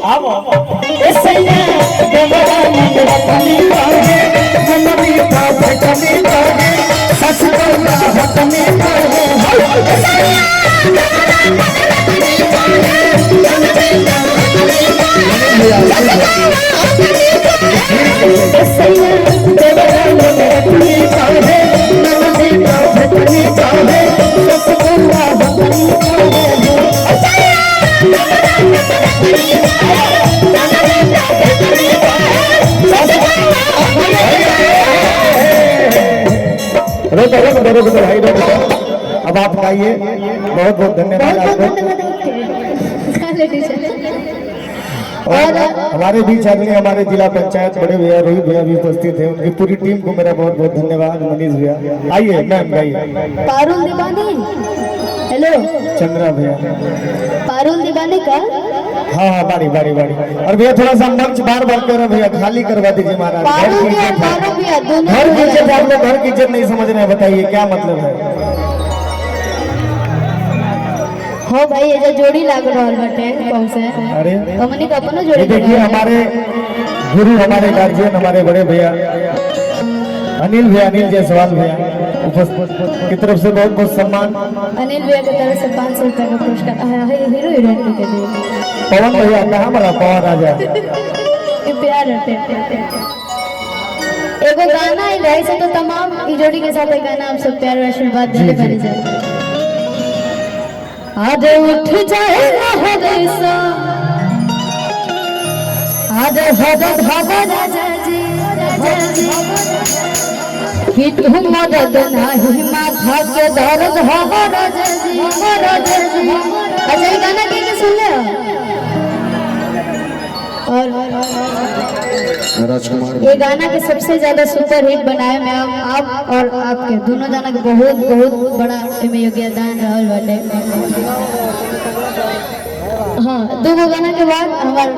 आओ ऐसैया देवरा मन रखनी पावे मनवी का भटनी पावे सच बोला हटनी पावे ऐसैया देवरा मन रखनी पावे मनवी का भटनी पावे ऐसैया देवरा मन रखनी पावे मनवी का भटनी पावे सच बोला हटनी पावे ऐसैया देवरा मन रखनी रोको भाई रोको। अब आप गाइए। बहुत बहुत धन्यवाद आपको। और हमारे बीच आदमी हमारे जिला पंचायत बड़े भैया रोहित भैया भी उपस्थित है, उनकी पूरी टीम को मेरा बहुत बहुत धन्यवाद। मनीष भैया आइए, मैम गाइए। पारुल दीवानी, हेलो चंद्रा भैया पारुल दीवानी का। हाँ हाँ बारी बारी बारी। और भैया थोड़ा सा मंच बार बार कर रहे भैया, खाली करवा दीजिए महाराज। घर की इज्जत आप लोग घर की इज्जत नहीं समझ रहे हैं, बताइए क्या मतलब है। हो भाई ये जो जोड़ी लाग रहा है कौन से? अरे हमने का अपना जोड़ी। देखिए हमारे गुरु हमारे गार्जियन हमारे बड़े भैया अनिल भैया, अनिल जायसवाल भैया की तरफ से बहुत बहुत सम्मान। अनिल भैया की तरफ से 500 रुपए का पुरस्कार हीरो हीरोइन के लिए। पवन भैया कहाँ बड़ा पवन राजा ये प्यार रहते। एगो गाना ही रहे से तो तमाम ई जोड़ी के साथ एक गाना आप सब प्यार और आशीर्वाद देने बने जाए। आज उठ जाए हरेसा आज भगत भगत राजा जी कि तुम मदद नहीं माथा के दर्द हो राजा जी। अच्छा ये गाना के सुन ले। और राजकुमार ये गाना के सबसे ज्यादा सुपर हिट बनाए मैं आप और आपके दोनों जना के बहुत बहुत बड़ा इसमें योगदान रहल बाटे। हाँ दो गाना के बाद हमारे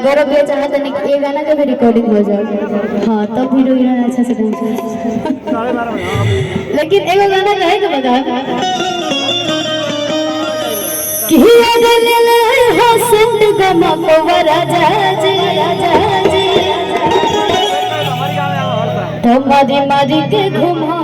गौरव भैया चाहते हैं कि ये गाना का भी रिकॉर्डिंग हो जाए। हाँ तब हीरो हीरोइन अच्छा से डांस। लेकिन एगो गाना कहे के बता कि हसंत गमकवा राजा जी तो मारी मारी के घुमा